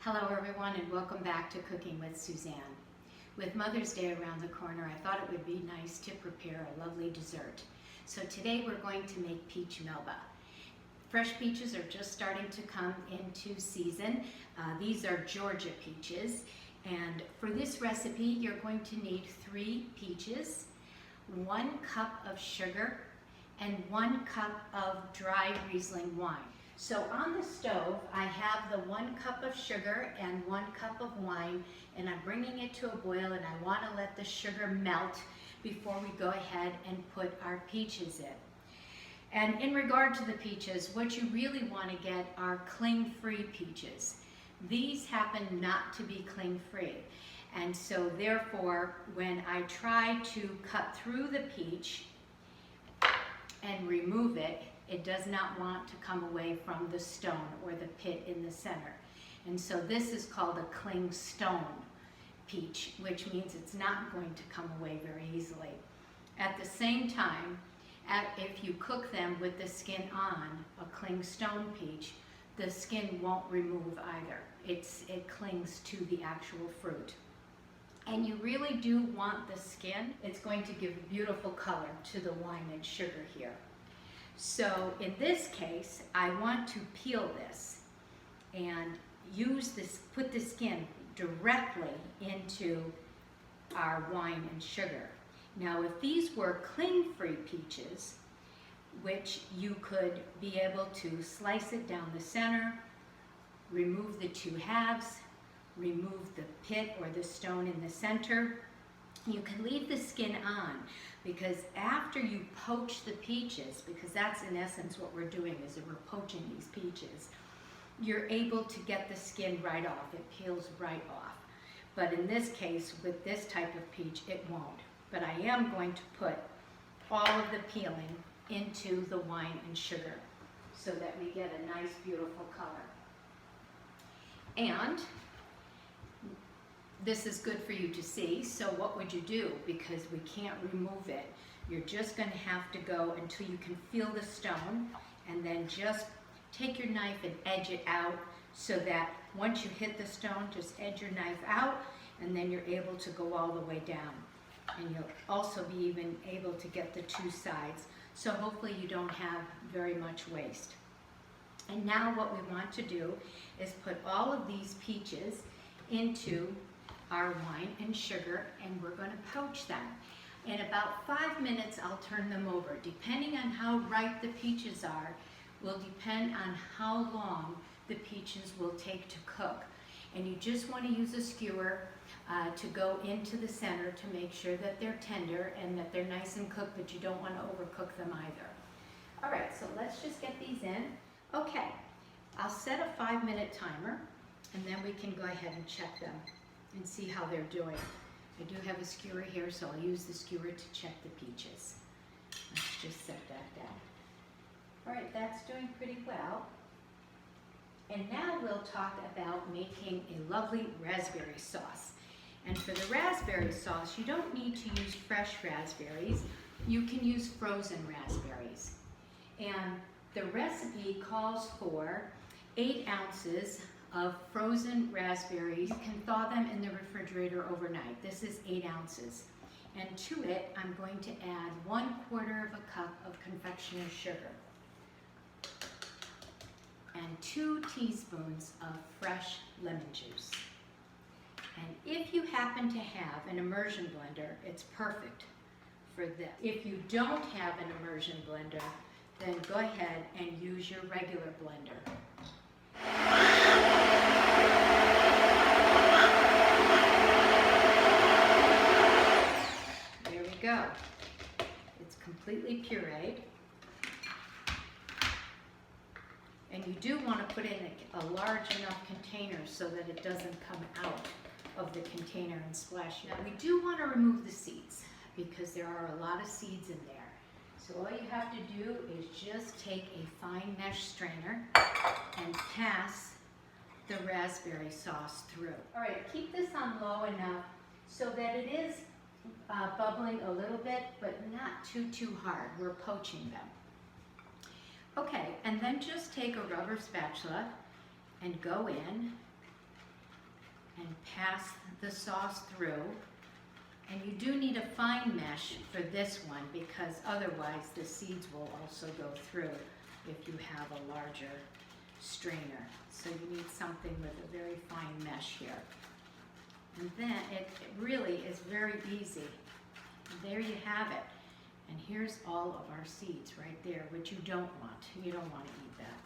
Hello everyone and welcome back to Cooking with Suzanne. With Mother's Day around the corner, I thought it would be nice to prepare a lovely dessert. So today we're going to make peach melba. Fresh peaches are just starting to come into season. These are Georgia peaches, and for this recipe you're going to need 3 peaches, 1 cup of sugar, and 1 cup of dry Riesling wine. So on the stove, I have the 1 cup of sugar and 1 cup of wine, and I'm bringing it to a boil, and I want to let the sugar melt before we go ahead and put our peaches in. And in regard to the peaches, what you really want to get are cling-free peaches. These happen not to be cling-free, and so therefore when I try to cut through the peach and remove it, it does not want to come away from the stone or the pit in the center. And so this is called a cling stone peach, which means it's not going to come away very easily. At the same time, if you cook them with the skin on, a cling stone peach, the skin won't remove either. It clings to the actual fruit. And you really do want the skin. It's going to give a beautiful color to the wine and sugar here. So in this case, I want to peel this and put the skin directly into our wine and sugar. Now if these were cling-free peaches, which you could be able to slice it down the center, remove the 2 halves, remove the pit or the stone in the center, you can leave the skin on, because after you poach the peaches, because that's in essence what we're doing, is that we're poaching these peaches, you're able to get the skin right off. It peels right off. But in this case, with this type of peach, it won't. But I am going to put all of the peeling into the wine and sugar so that we get a nice, beautiful color. And this is good for you to see, so what would you do? Because we can't remove it. You're just going to have to go until you can feel the stone, and then just take your knife and edge it out, so that once you hit the stone, just edge your knife out, and then you're able to go all the way down. And you'll also be even able to get the 2 sides, so hopefully you don't have very much waste. And now what we want to do is put all of these peaches into our wine and sugar, and we're going to poach them. In about 5 minutes, I'll turn them over. Depending on how ripe the peaches are, will depend on how long the peaches will take to cook. And you just want to use a skewer to go into the center to make sure that they're tender and that they're nice and cooked, but you don't want to overcook them either. All right, so let's just get these in. Okay, I'll set a 5-minute timer, and then we can go ahead and check them and see how they're doing. I do have a skewer here, so I'll use the skewer to check the peaches. Let's just set that down. All right, that's doing pretty well. And now we'll talk about making a lovely raspberry sauce. And for the raspberry sauce, you don't need to use fresh raspberries. You can use frozen raspberries. And the recipe calls for 8 ounces of frozen raspberries. You can thaw them in the refrigerator overnight. This is 8 ounces. And to it, I'm going to add 1/4 cup of confectioner's sugar and 2 teaspoons of fresh lemon juice. And if you happen to have an immersion blender, it's perfect for this. If you don't have an immersion blender, then go ahead and use your regular blender. There we go. It's completely pureed. And you do want to put in a large enough container so that it doesn't come out of the container and splash you. Now we do want to remove the seeds, because there are a lot of seeds in there. So all you have to do is just take a fine mesh strainer and pass the raspberry sauce through. All right, keep this on low enough so that it is bubbling a little bit, but not too hard. We're poaching them. Okay, and then just take a rubber spatula and go in and pass the sauce through. And you do need a fine mesh for this one because otherwise the seeds will also go through if you have a larger strainer. So you need something with a very fine mesh here. And then it really is very easy. There you have it. And here's all of our seeds right there, which you don't want. You don't want to eat that.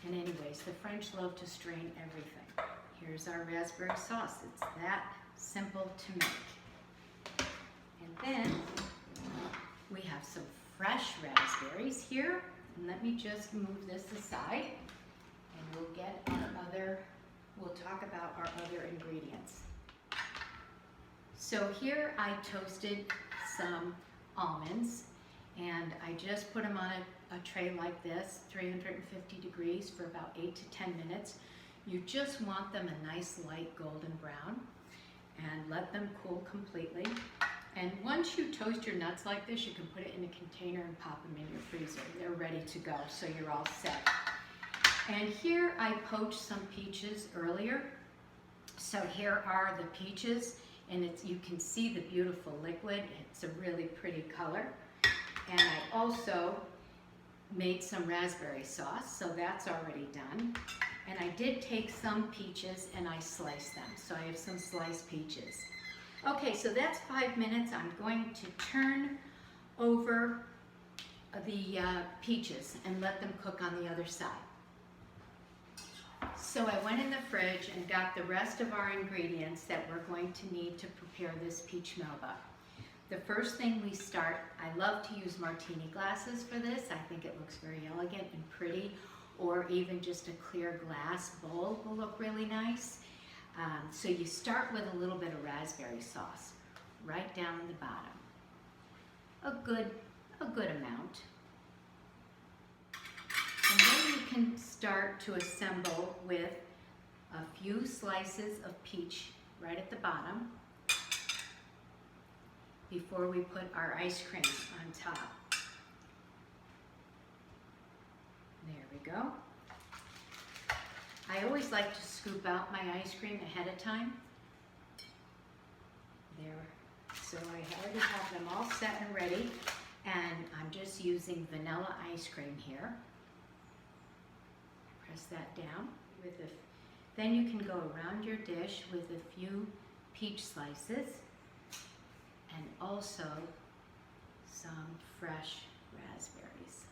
And anyways, the French love to strain everything. Here's our raspberry sauce. It's that simple to make. And then we have some fresh raspberries here. And let me just move this aside and we'll talk about our other ingredients. So here I toasted some almonds and I just put them on a tray like this, 350 degrees for about 8 to 10 minutes. You just want them a nice light golden brown and let them cool completely. And once you toast your nuts like this, you can put it in a container and pop them in your freezer. They're ready to go, so you're all set. And here I poached some peaches earlier. So here are the peaches, and you can see the beautiful liquid. It's a really pretty color. And I also made some raspberry sauce, so that's already done. And I did take some peaches and I sliced them. So I have some sliced peaches. Okay, so that's 5 minutes. I'm going to turn over the peaches and let them cook on the other side. So I went in the fridge and got the rest of our ingredients that we're going to need to prepare this peach melba. The first thing we start, I love to use martini glasses for this. I think it looks very elegant and pretty, or even just a clear glass bowl will look really nice. So you start with a little bit of raspberry sauce right down in the bottom. A good amount. And then you can start to assemble with a few slices of peach right at the bottom before we put our ice cream on top. There we go. I always like to scoop out my ice cream ahead of time. There. So I already have them all set and ready, and I'm just using vanilla ice cream here. Press that down. Then you can go around your dish with a few peach slices and also some fresh raspberries.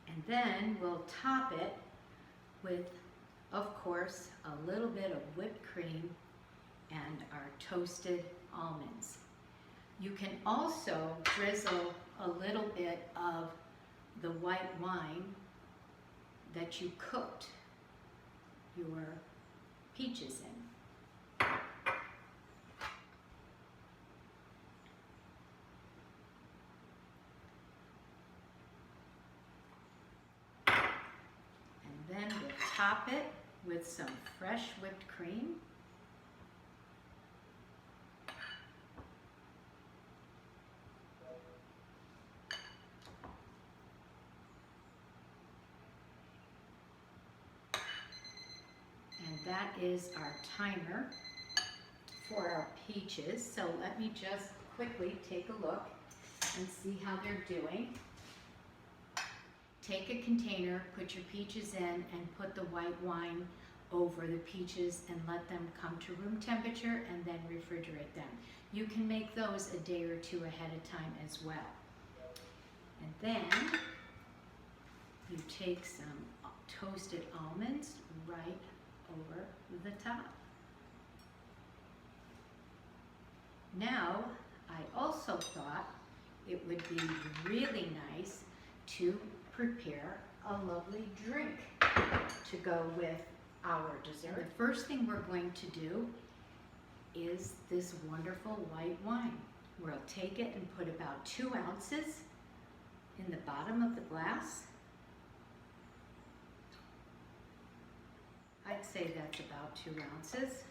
And then we'll top it with, of course, a little bit of whipped cream and our toasted almonds. You can also drizzle a little bit of the white wine that you cooked your peaches in. And then we'll top it with some fresh whipped cream. And that is our timer for our peaches. So let me just quickly take a look and see how they're doing. Take a container, put your peaches in, and put the white wine over the peaches and let them come to room temperature and then refrigerate them. You can make those a day or two ahead of time as well. And then you take some toasted almonds right over the top. Now, I also thought it would be really nice to prepare a lovely drink to go with our dessert. And the first thing we're going to do is this wonderful white wine. We'll take it and put about 2 ounces in the bottom of the glass. I'd say that's about 2 ounces.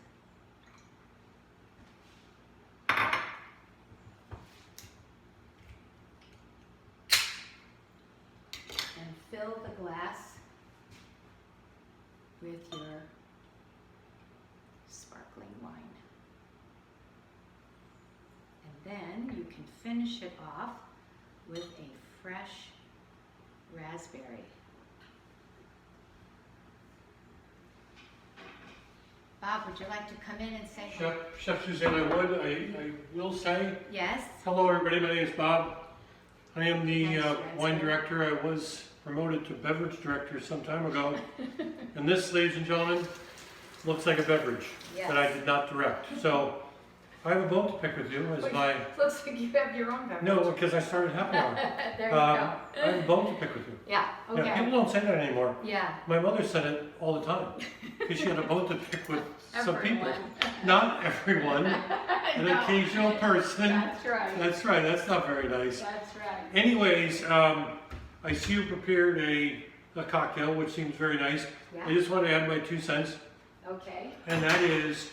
And fill the glass with your sparkling wine. And then you can finish it off with a fresh raspberry. Bob, would you like to come in and say hello? Chef Suzanne, I will say. Yes? Hello everybody, my name is Bob. I am the Thanks, wine director. I was promoted to beverage director some time ago. And this, ladies and gentlemen, looks like a beverage that I did not direct. So I have a bone to pick with you as my... Looks like you have your own beverage. No, because I started happy hour. There you go. I have a bone to pick with you. Yeah, okay. Yeah, people don't say that anymore. Yeah. My mother said it all the time because she had a bone to pick with some people. Everyone. Not everyone, an No. occasional person. That's right. That's right, that's not very nice. That's right. Anyways, I see you prepared a cocktail, which seems very nice. Yeah. I just want to add my 2 cents, Okay. and that is,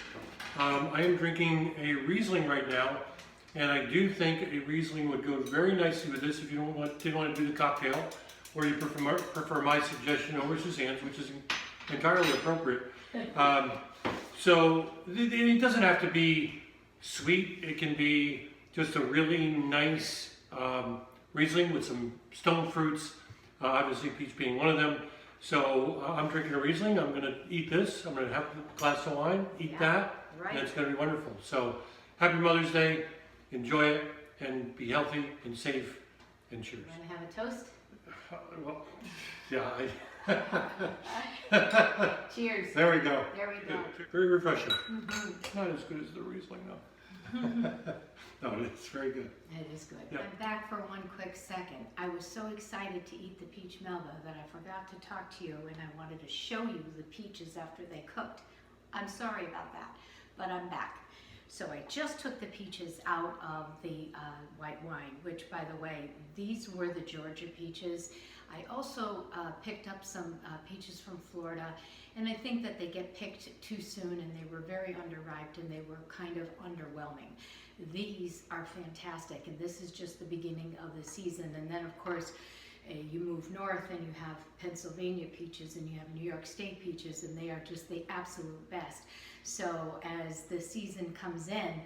I am drinking a Riesling right now, and I do think a Riesling would go very nicely with this if you didn't want to do the cocktail, or you prefer my suggestion over Suzanne's, which is entirely appropriate. So it doesn't have to be sweet. It can be just a really nice Riesling with some stone fruits, obviously peach being one of them. So I'm drinking a Riesling. I'm going to eat this. I'm going to have a glass of wine, eat that, right. and it's going to be wonderful. So happy Mother's Day. Enjoy it and be healthy and safe, and cheers. You want to have a toast? Well, yeah. Cheers. There we go. There we go. Very refreshing. Mm-hmm. Not as good as the Riesling, though. No, it's very good. It is good. Yeah. I'm back for one quick second. I was so excited to eat the peach melba that I forgot to talk to you, and I wanted to show you the peaches after they cooked. I'm sorry about that, but I'm back. So I just took the peaches out of the white wine, which, by the way, these were the Georgia peaches. I also picked up some peaches from Florida, and I think that they get picked too soon, and they were very underripe, and they were kind of underwhelming. These are fantastic, and this is just the beginning of the season. And then, of course, you move north and you have Pennsylvania peaches and you have New York State peaches, and they are just the absolute best. So as the season comes in,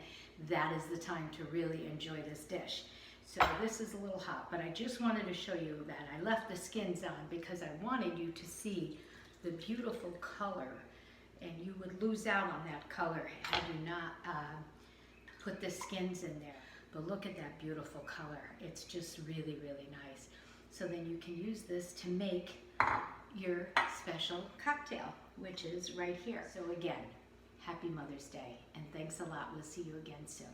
that is the time to really enjoy this dish. So this is a little hot, but I just wanted to show you that I left the skins on because I wanted you to see the beautiful color, and you would lose out on that color had you not put the skins in there. But look at that beautiful color. It's just really, really nice. So then you can use this to make your special cocktail, which is right here. So again, happy Mother's Day, and thanks a lot. We'll see you again soon.